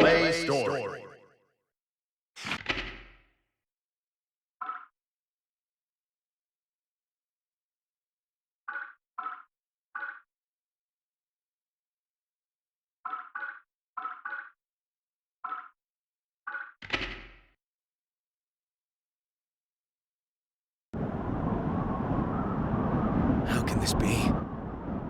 Play story. How can this be?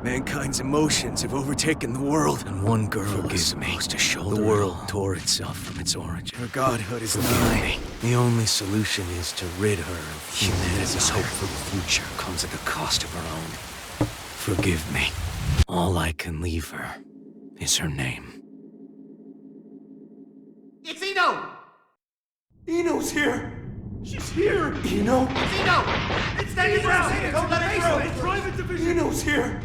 Mankind's emotions have overtaken the world, and one girl is supposed to shoulder the world tore itself from its origin. Her godhood is nigh. The only solution is to rid her of humanity's hope for the future comes at the cost of her own. Forgive me. All I can leave her is her name. It's Eno! Eno's here! She's here! Eno? It's Eno! It's Danny Brown! Don't let her through! Private division! Eno's here!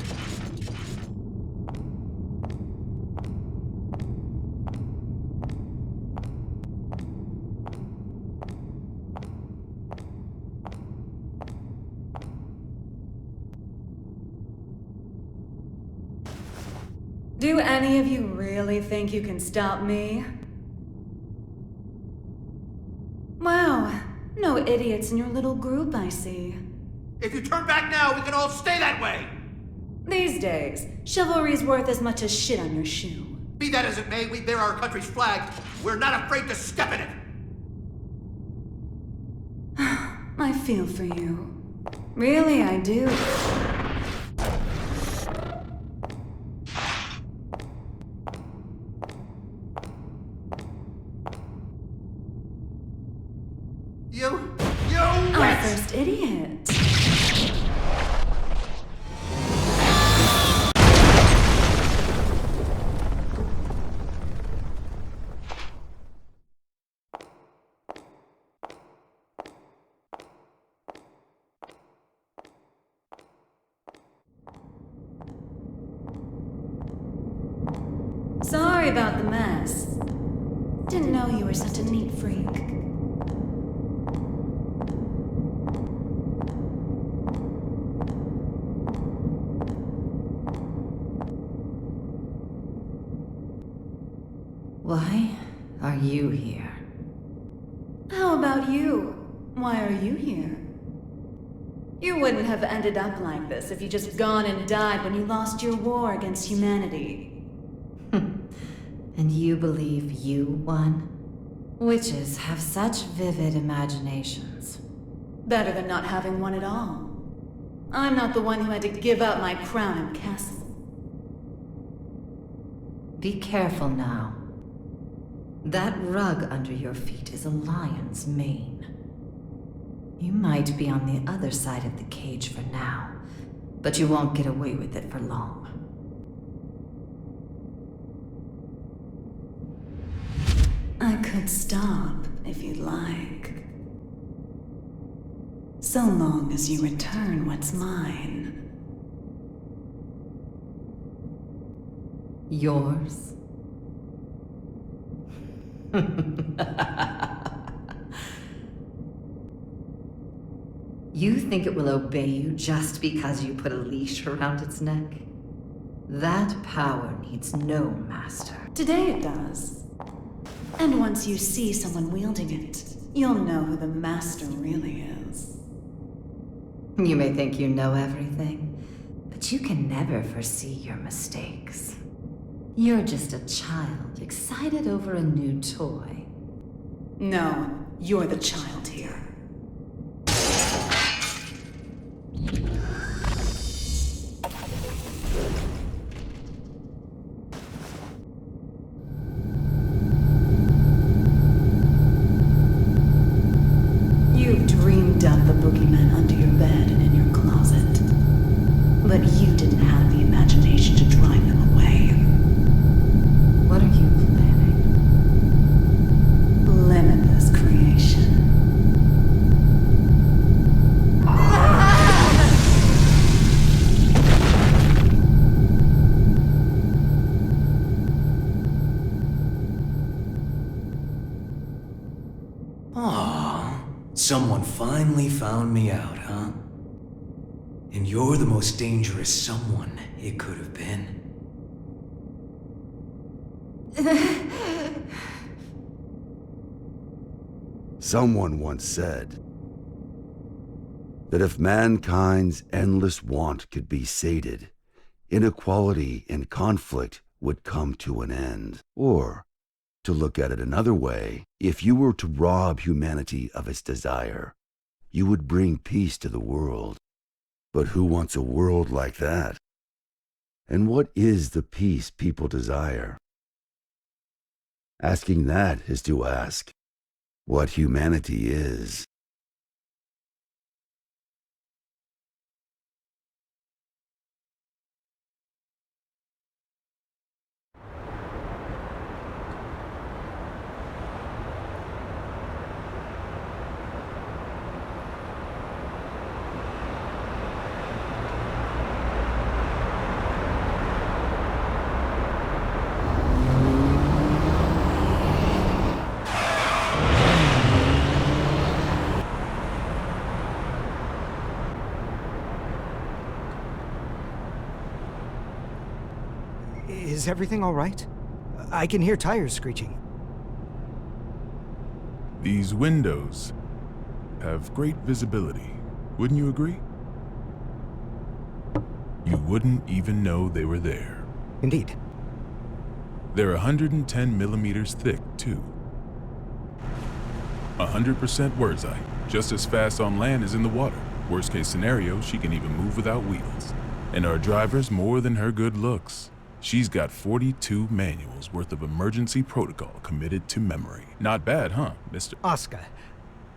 Do any of you really think you can stop me? Wow, no idiots in your little group, I see. If you turn back now, we can all stay that way! These days, chivalry's worth as much as shit on your shoe. Be that as it may, we bear our country's flag. We're not afraid to step in it! I feel for you. Really, I do. Our first idiot. Sorry about the mess. Didn't know you were such a neat freak. Why are you here? How about you? Why are you here? You wouldn't have ended up like this if you just gone and died when you lost your war against humanity. And you believe you won? Witches have such vivid imaginations. Better than not having one at all. I'm not the one who had to give up my crown and castle. Be careful now. That rug under your feet is a lion's mane. You might be on the other side of the cage for now, but you won't get away with it for long. I could stop if you'd like. So long as you return what's mine. Yours? You think it will obey you just because you put a leash around its neck? That power needs no master. Today it does. And once you see someone wielding it, you'll know who the master really is. You may think you know everything, but you can never foresee your mistakes. You're just a child excited over a new toy. No, you're the child here. You've dreamed up the boogeyman under your bed and in your closet. But you didn't have the imagination to drive them away. What are you planning? Limitless creation. Aw, someone finally found me out, huh? And you're the most dangerous someone it could have been. Someone once said that if mankind's endless want could be sated, inequality and conflict would come to an end. Or, to look at it another way, if you were to rob humanity of its desire, you would bring peace to the world. But who wants a world like that? And what is the peace people desire? Asking that is to ask what humanity is. Is everything all right? I can hear tires screeching. These windows have great visibility, wouldn't you agree? You wouldn't even know they were there. Indeed. They're 110 millimeters thick, too. 100% Wurtzite, just as fast on land as in the water. Worst case scenario, she can even move without wheels. And our driver's more than her good looks. She's got 42 manuals worth of emergency protocol committed to memory. Not bad, huh, Mr. Asuka.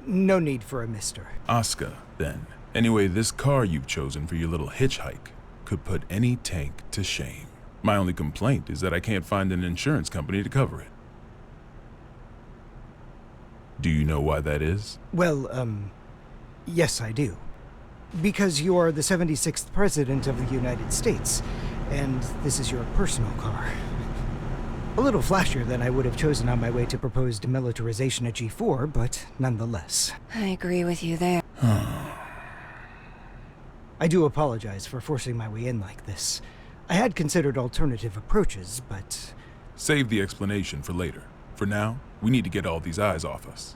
No need for a mister. Asuka, then. Anyway, this car you've chosen for your little hitchhike could put any tank to shame. My only complaint is that I can't find an insurance company to cover it. Do you know why that is? Well, yes I do. Because you are the 76th President of the United States, and this is your personal car. A little flashier than I would have chosen on my way to proposed demilitarization at G4, but nonetheless. I agree with you there. I do apologize for forcing my way in like this. I had considered alternative approaches, but... Save the explanation for later. For now, we need to get all these eyes off us.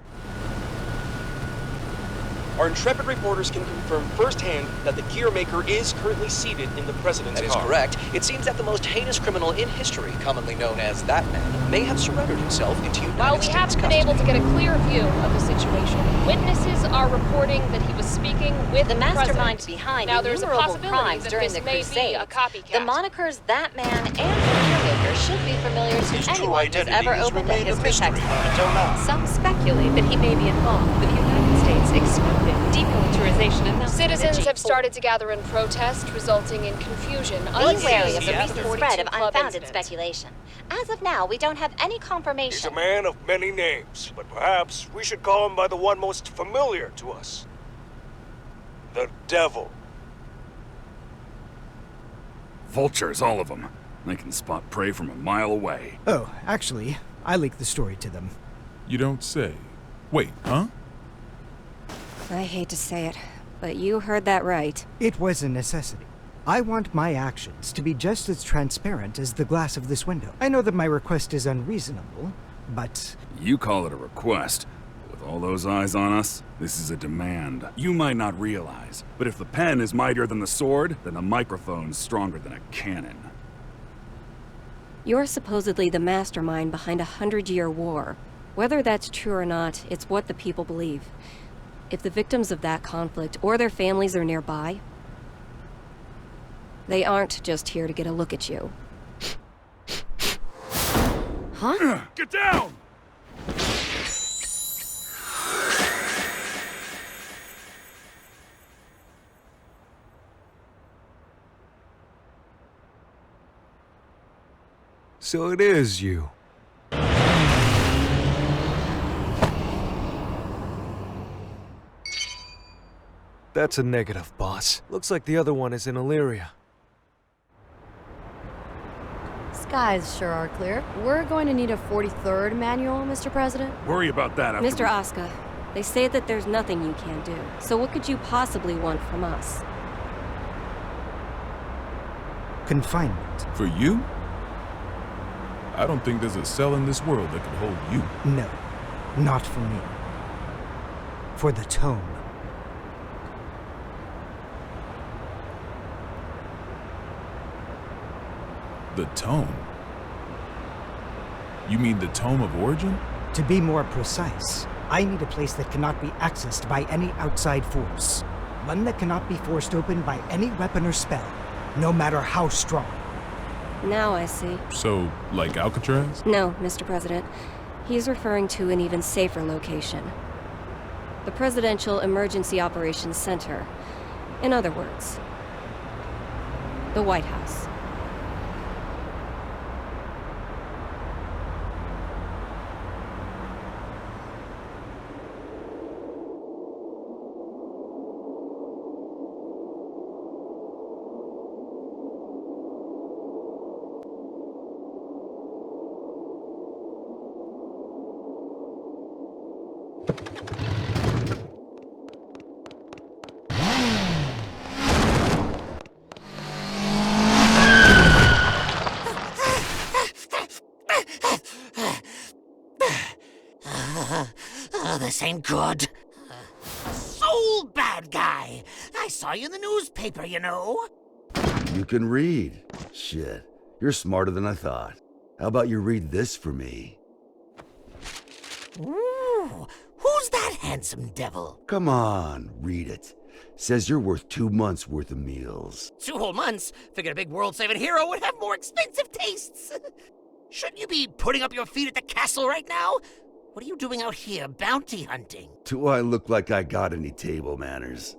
Our intrepid reporters can confirm firsthand that the gear maker is currently seated in the president's car. That is correct. It seems that the most heinous criminal in history, commonly known as that man, may have surrendered himself into United While we States haven't been custody. able to get a clear view of the situation, witnesses are reporting that he was speaking with The mastermind president. behind Now there's a innumerable possibility crimes that during this the may Crusades. be a copycat. The monikers That Man and the Gear Maker should be familiar to His true anyone who's identity ever has opened a remained a history mystery textbook. until now. Some speculate that he may be involved with the United States expected demilitarization announcement. Citizens at have G4. started to gather in protest, resulting in confusion. Be wary of the unseated recent 42 spread of club unfounded incident. speculation. As of now, we don't have any He's confirmation. a man of many names, but perhaps we should call him by the one most familiar to us. The Devil. Vultures, all of them. They can spot prey from a mile away. Oh, actually, I leaked the story to them. You don't say. Wait, huh? I hate to say it, but you heard that right. It was a necessity. I want my actions to be just as transparent as the glass of this window. I know that my request is unreasonable, but... You call it a request. With all those eyes on us, this is a demand. You might not realize, but if the pen is mightier than the sword, then the microphone's stronger than a cannon. You're supposedly the mastermind behind a 100-year war. Whether that's true or not, it's what the people believe. If the victims of that conflict or their families are nearby, they aren't just here to get a look at you. Huh? Get down! So it is you. That's a negative, boss. Looks like the other one is in Illyria. Skies sure are clear. We're going to need a 43rd manual, Mr. President. Worry about that after Mr. Asuka, they say that there's nothing you can't do. So what could you possibly want from us? Confinement. For you? I don't think there's a cell in this world that could hold you. No, not for me. for the tome. The tome? You mean the Tome of Origin? To be more precise, I need a place that cannot be accessed by any outside force. One that cannot be forced open by any weapon or spell, no matter how strong. Now I see. So, like Alcatraz? No, Mr. President. He's referring to an even safer location. The Presidential Emergency Operations Center. In other words, the White House. This ain't good. Soul bad guy. I saw you in the newspaper, you know. You can read. Shit, you're smarter than I thought. How about you read this for me? Ooh, who's that handsome devil? Come on, read it. Says you're worth 2 months' worth of meals. 2 whole months? Figured a big world-saving hero would have more expensive tastes. Shouldn't you be putting up your feet at the castle right now? What are you doing out here, bounty hunting? Do I look like I got any table manners?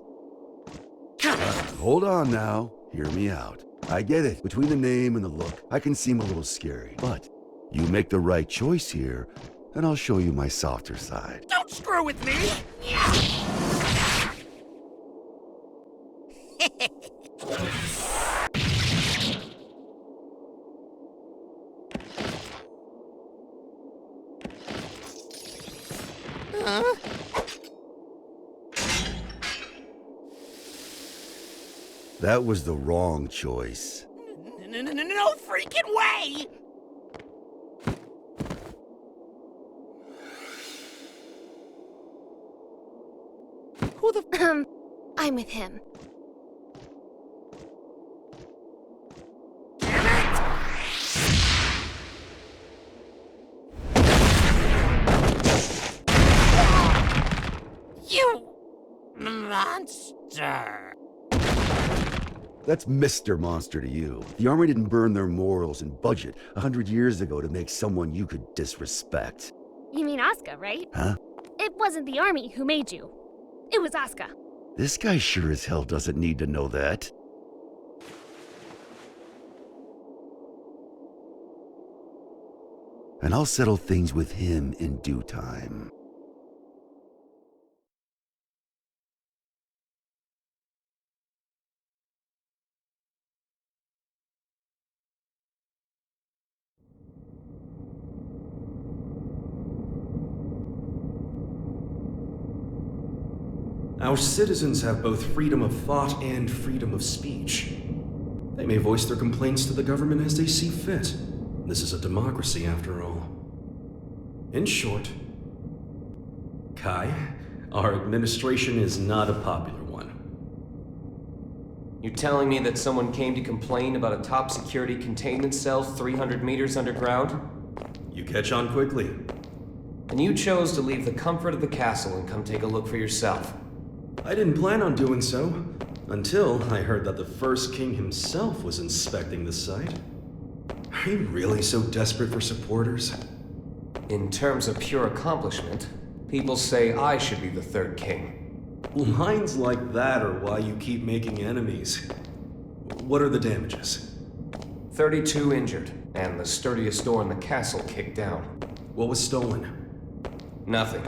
Hold on now. Hear me out. I get it. Between the name and the look, I can seem a little scary. But you make the right choice here, and I'll show you my softer side. Don't screw with me! Huh? That was the wrong choice. No freaking way! Who the I'm with him. You monster! That's Mr. Monster to you. The Army didn't burn their morals and budget 100 years ago to make someone you could disrespect. You mean Asuka, right? Huh? It wasn't the army who made you. It was Asuka. This guy sure as hell doesn't need to know that. And I'll settle things with him in due time. Our citizens have both freedom of thought and freedom of speech. They may voice their complaints to the government as they see fit. This is a democracy, after all. In short, Kai, our administration is not a popular one. You telling me that someone came to complain about a top security containment cell 300 meters underground? You catch on quickly. And you chose to leave the comfort of the castle and come take a look for yourself. I didn't plan on doing so, until I heard that the first king himself was inspecting the site. Are you really so desperate for supporters? In terms of pure accomplishment, people say I should be the third king. Lines like that are why you keep making enemies. What are the damages? 32 injured, and the sturdiest door in the castle kicked down. What was stolen? Nothing.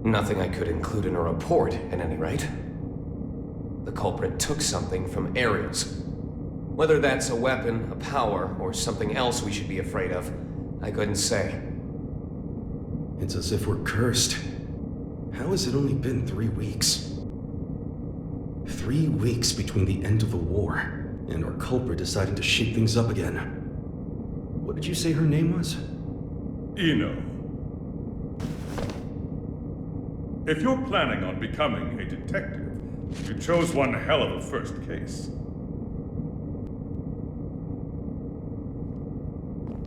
Nothing I could include in a report, at any rate. The culprit took something from Aerials. Whether that's a weapon, a power, or something else we should be afraid of, I couldn't say. It's as if we're cursed. How has it only been 3 weeks? 3 weeks between the end of the war and our culprit deciding to shake things up again. What did you say her name was? Ino. If you're planning on becoming a detective, you chose one hell of a first case.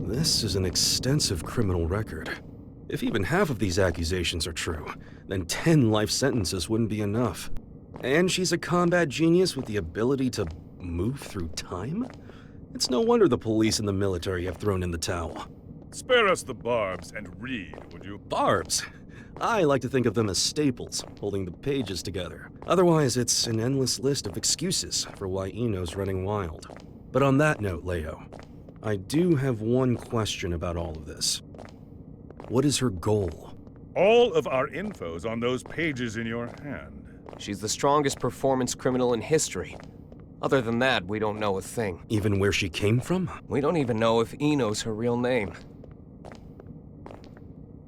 This is an extensive criminal record. If even half of these accusations are true, then 10 life sentences wouldn't be enough. And she's a combat genius with the ability to move through time? It's no wonder the police and the military have thrown in the towel. Spare us the barbs and read, would you? Barbs? I like to think of them as staples, holding the pages together. Otherwise, it's an endless list of excuses for why Eno's running wild. But on that note, Leo, I do have one question about all of this. What is her goal? All of our info's on those pages in your hand. She's the strongest performance criminal in history. Other than that, we don't know a thing. Even where she came from? We don't even know if Eno's her real name.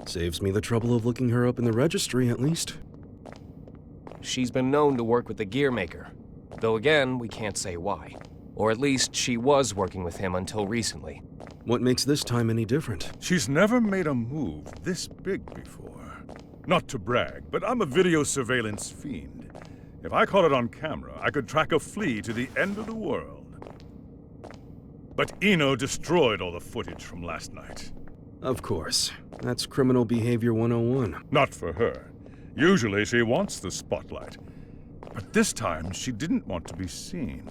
Saves me the trouble of looking her up in the registry, at least. She's been known to work with the gear maker. Though again, we can't say why. Or at least she was working with him until recently. What makes this time any different? She's never made a move this big before. Not to brag, but I'm a video surveillance fiend. If I caught it on camera, I could track a flea to the end of the world. But Eno destroyed all the footage from last night. Of course. That's criminal behavior 101. Not for her. Usually she wants the spotlight. But this time, she didn't want to be seen.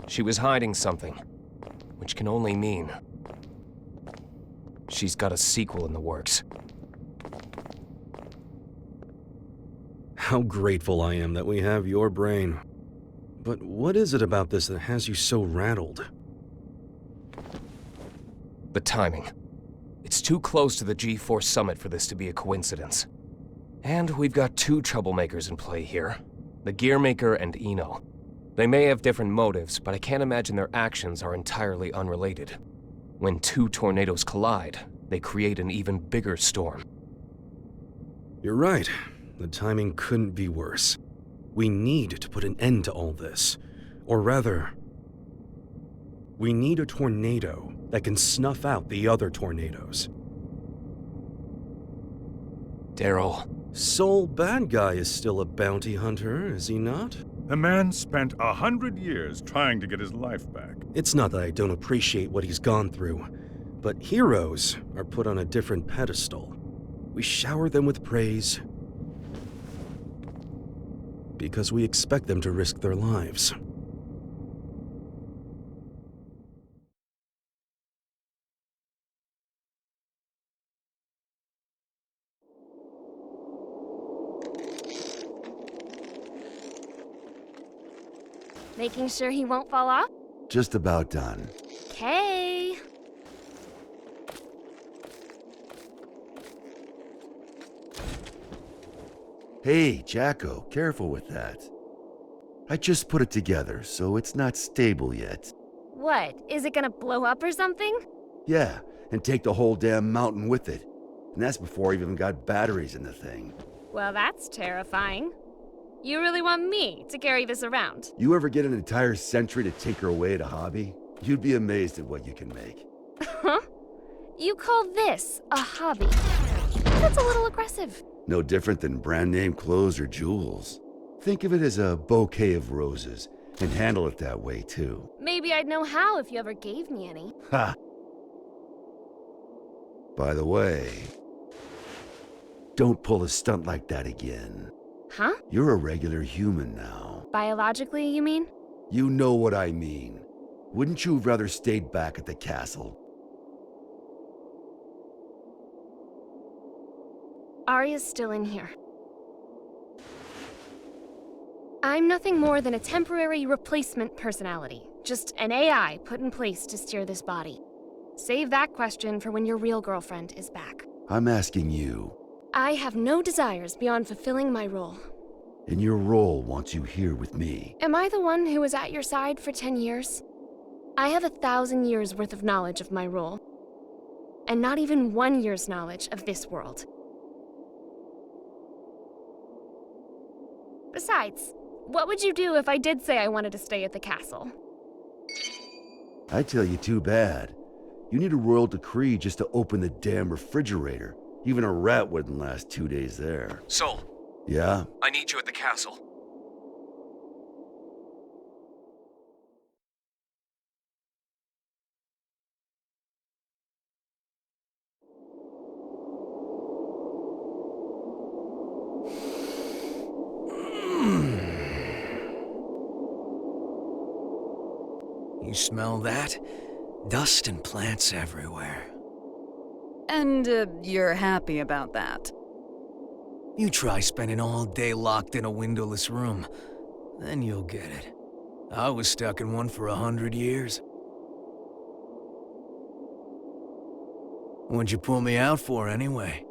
She was hiding something, which can only mean she's got a sequel in the works. How grateful I am that we have your brain. But what is it about this that has you so rattled? The timing. It's too close to the G4 summit for this to be a coincidence. And we've got two troublemakers in play here. The Gearmaker and Eno. They may have different motives, but I can't imagine their actions are entirely unrelated. When two tornadoes collide, they create an even bigger storm. You're right. The timing couldn't be worse. We need to put an end to all this. Or rather, we need a tornado that can snuff out the other tornadoes. Daryl. Sole bad guy is still a bounty hunter, is he not? The man spent 100 years trying to get his life back. It's not that I don't appreciate what he's gone through, but heroes are put on a different pedestal. We shower them with praise because we expect them to risk their lives. Making sure he won't fall off? Just about done. Okay. Hey, Jacko, careful with that. I just put it together, so it's not stable yet. What? Is it gonna blow up or something? Yeah, and take the whole damn mountain with it. And that's before I even got batteries in the thing. Well, that's terrifying. You really want me to carry this around? You ever get an entire century to tinker away at a hobby? You'd be amazed at what you can make. Huh? You call this a hobby? That's a little aggressive. No different than brand name clothes or jewels. Think of it as a bouquet of roses, and handle it that way too. Maybe I'd know how if you ever gave me any. Ha! By the way, don't pull a stunt like that again. Huh? You're a regular human now. Biologically, you mean? You know what I mean. Wouldn't you have rather stayed back at the castle? Arya's still in here. I'm nothing more than a temporary replacement personality. Just an AI put in place to steer this body. Save that question for when your real girlfriend is back. I'm asking you. I have no desires beyond fulfilling my role. And your role wants you here with me. Am I the one who was at your side for 10 years? I have 1,000 years worth of knowledge of my role. And not even 1 year's knowledge of this world. Besides, what would you do if I did say I wanted to stay at the castle? I tell you, too bad. You need a royal decree just to open the damn refrigerator. Even a rat wouldn't last 2 days there. Sol, Yeah? I need you at the castle. You smell that? Dust and plants everywhere. And you're happy about that? You try spending all day locked in a windowless room, then you'll get it. I was stuck in one for 100 years. What'd you pull me out for, anyway?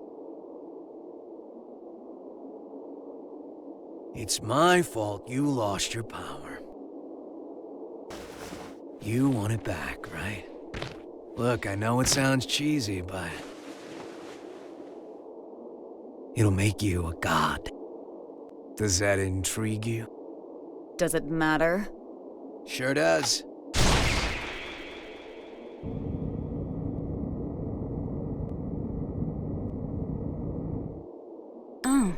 It's my fault you lost your power. You want it back, right? Look, I know it sounds cheesy, but it'll make you a god. Does that intrigue you? Does it matter? Sure does. Oh.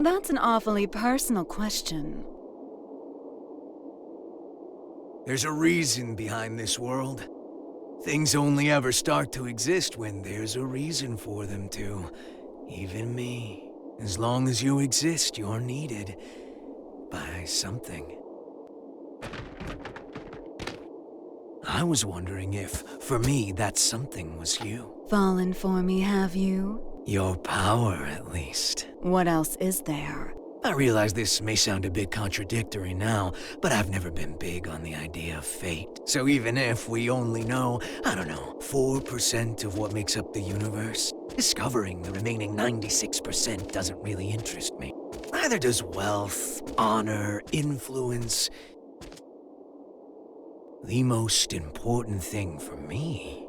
That's an awfully personal question. There's a reason behind this world. Things only ever start to exist when there's a reason for them to. Even me. As long as you exist, you're needed by something. I was wondering if, for me, that something was you. Fallen for me, have you? Your power, at least. What else is there? I realize this may sound a bit contradictory now, but I've never been big on the idea of fate. So even if we only know, I don't know, 4% of what makes up the universe, discovering the remaining 96% doesn't really interest me. Neither does wealth, honor, influence. The most important thing for me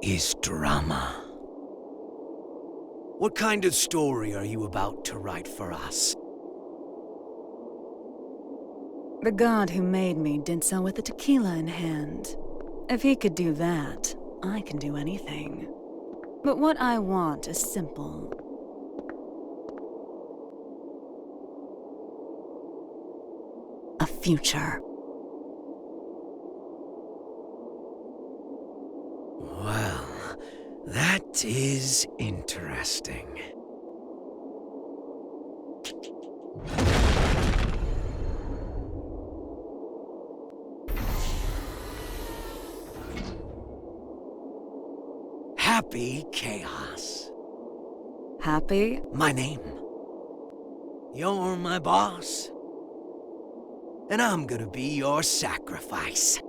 is drama. What kind of story are you about to write for us? The god who made me did so with a tequila in hand. If he could do that, I can do anything. But what I want is simple. A future. Well, that is interesting. Happy Chaos. Happy? My name. You're my boss. And I'm gonna be your sacrifice.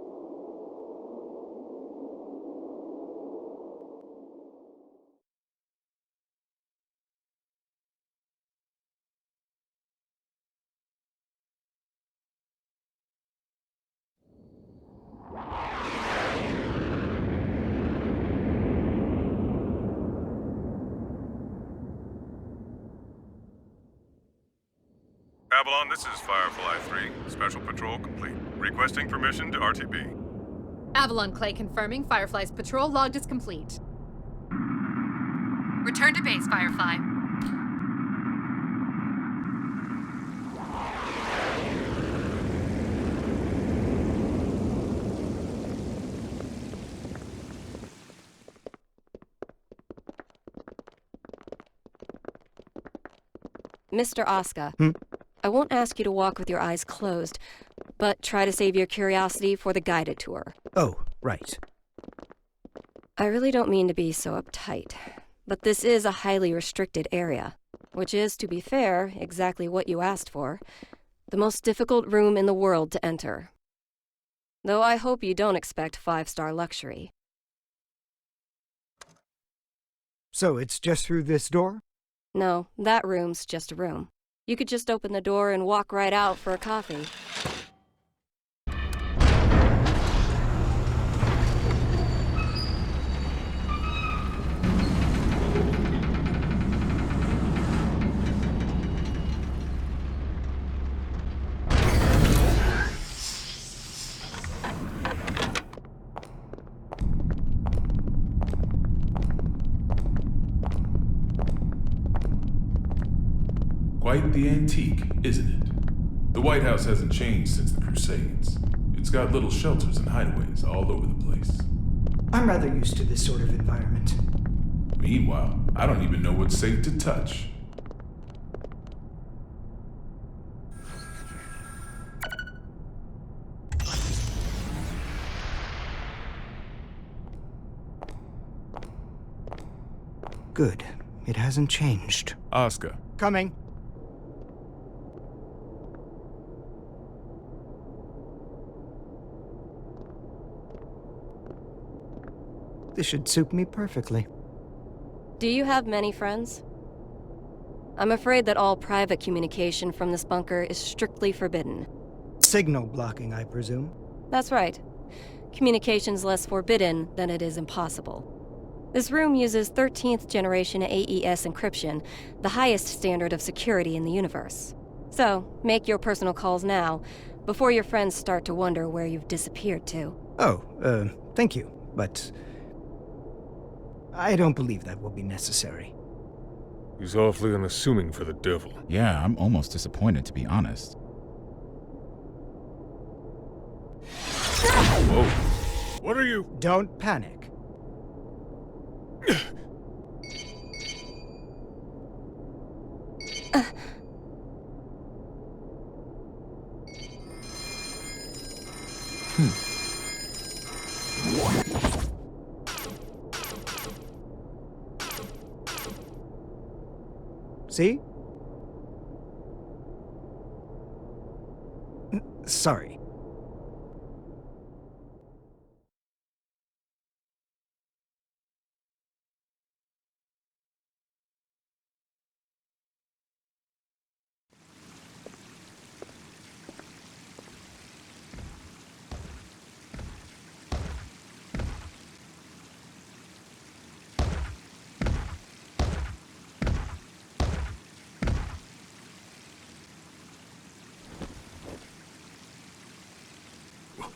Avalon, this is Firefly 3. Special patrol complete. Requesting permission to RTB. Avalon Clay confirming Firefly's patrol logged as complete. Return to base, Firefly. Mr. Asuka, I won't ask you to walk with your eyes closed, but try to save your curiosity for the guided tour. Oh, right. I really don't mean to be so uptight, but this is a highly restricted area, which is, to be fair, exactly what you asked for. The most difficult room in the world to enter. Though I hope you don't expect 5-star luxury. So it's just through this door? No, that room's just a room. You could just open the door and walk right out for a coffee. Quite the antique, isn't it? The White House hasn't changed since the Crusades. It's got little shelters and hideaways all over the place. I'm rather used to this sort of environment. Meanwhile, I don't even know what's safe to touch. Good. It hasn't changed. Oscar. Coming. This should suit me perfectly. Do you have many friends? I'm afraid that all private communication from this bunker is strictly forbidden. Signal blocking, I presume? That's right. Communication's less forbidden than it is impossible. This room uses 13th generation AES encryption, the highest standard of security in the universe. So, make your personal calls now, before your friends start to wonder where you've disappeared to. Oh, thank you, but I don't believe that will be necessary. He's awfully unassuming for the devil. Yeah, I'm almost disappointed, to be honest. Whoa. What are you? Don't panic. See? Sorry.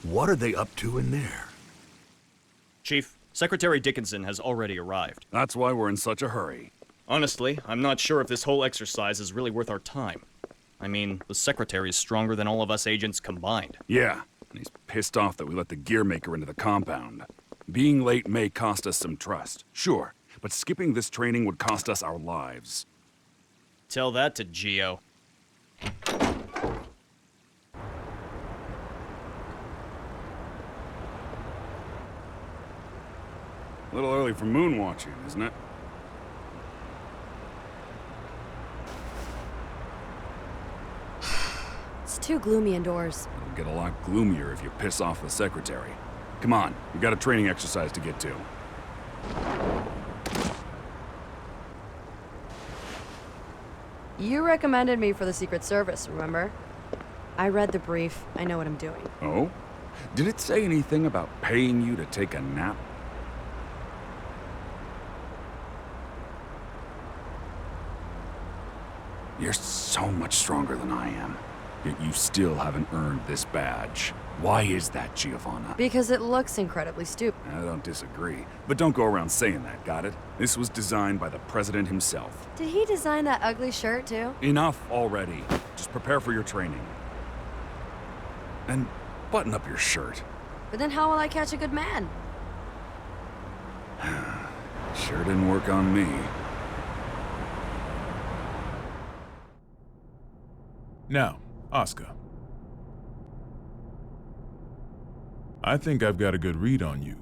What are they up to in there? Chief, Secretary Dickinson has already arrived. That's why we're in such a hurry. Honestly, I'm not sure if this whole exercise is really worth our time. I mean, the Secretary is stronger than all of us agents combined. Yeah, and he's pissed off that we let the gear maker into the compound. Being late may cost us some trust, sure, but skipping this training would cost us our lives. Tell that to Geo. A little early for moon watching, isn't it? It's too gloomy indoors. It'll get a lot gloomier if you piss off the Secretary. Come on, we got a training exercise to get to. You recommended me for the Secret Service, remember? I read the brief. I know what I'm doing. Oh? Did it say anything about paying you to take a nap? You're so much stronger than I am, yet you still haven't earned this badge. Why is that, Giovanna? Because it looks incredibly stupid. I don't disagree, but don't go around saying that, got it? This was designed by the President himself. Did he design that ugly shirt, too? Enough already. Just prepare for your training. And button up your shirt. But then how will I catch a good man? Sure didn't work on me. Now, Oscar. I think I've got a good read on you.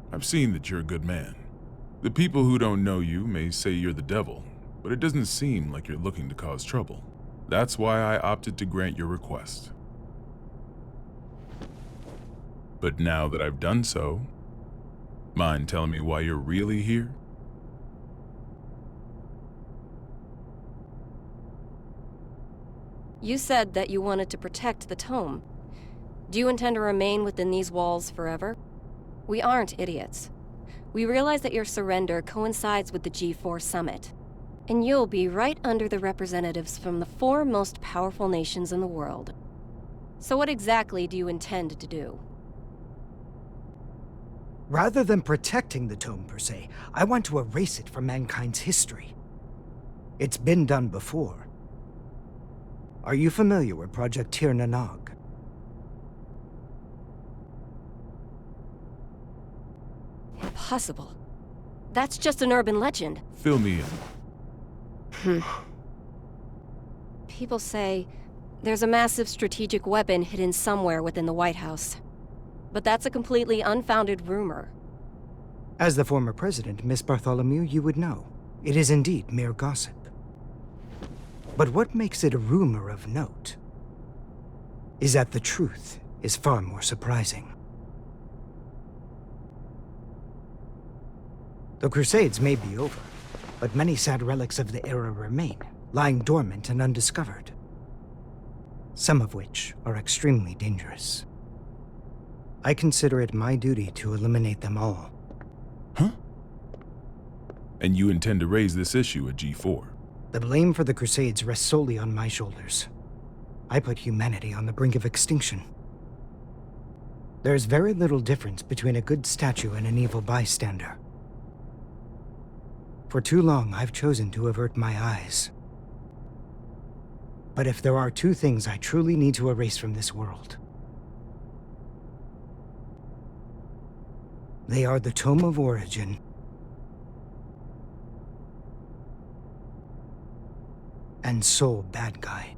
I've seen that you're a good man. The people who don't know you may say you're the devil, but it doesn't seem like you're looking to cause trouble. That's why I opted to grant your request. But now that I've done so, mind telling me why you're really here? You said that you wanted to protect the tome. Do you intend to remain within these walls forever? We aren't idiots. We realize that your surrender coincides with the G4 summit, and you'll be right under the representatives from the 4 most powerful nations in the world. So what exactly do you intend to do? Rather than protecting the tome per se, I want to erase it from mankind's history. It's been done before. Are you familiar with Project Tir Nanog? Impossible. That's just an urban legend. Fill me in. People say there's a massive strategic weapon hidden somewhere within the White House. But that's a completely unfounded rumor. As the former president, Miss Bartholomew, you would know. It is indeed mere gossip. But what makes it a rumor of note is that the truth is far more surprising. The Crusades may be over, but many sad relics of the era remain, lying dormant and undiscovered. Some of which are extremely dangerous. I consider it my duty to eliminate them all. Huh? And you intend to raise this issue at G4? The blame for the Crusades rests solely on my shoulders. I put humanity on the brink of extinction. There's very little difference between a good statue and an evil bystander. For too long, I've chosen to avert my eyes. But if there are two things I truly need to erase from this world, they are the Tome of Origin and Soul Bad Guy.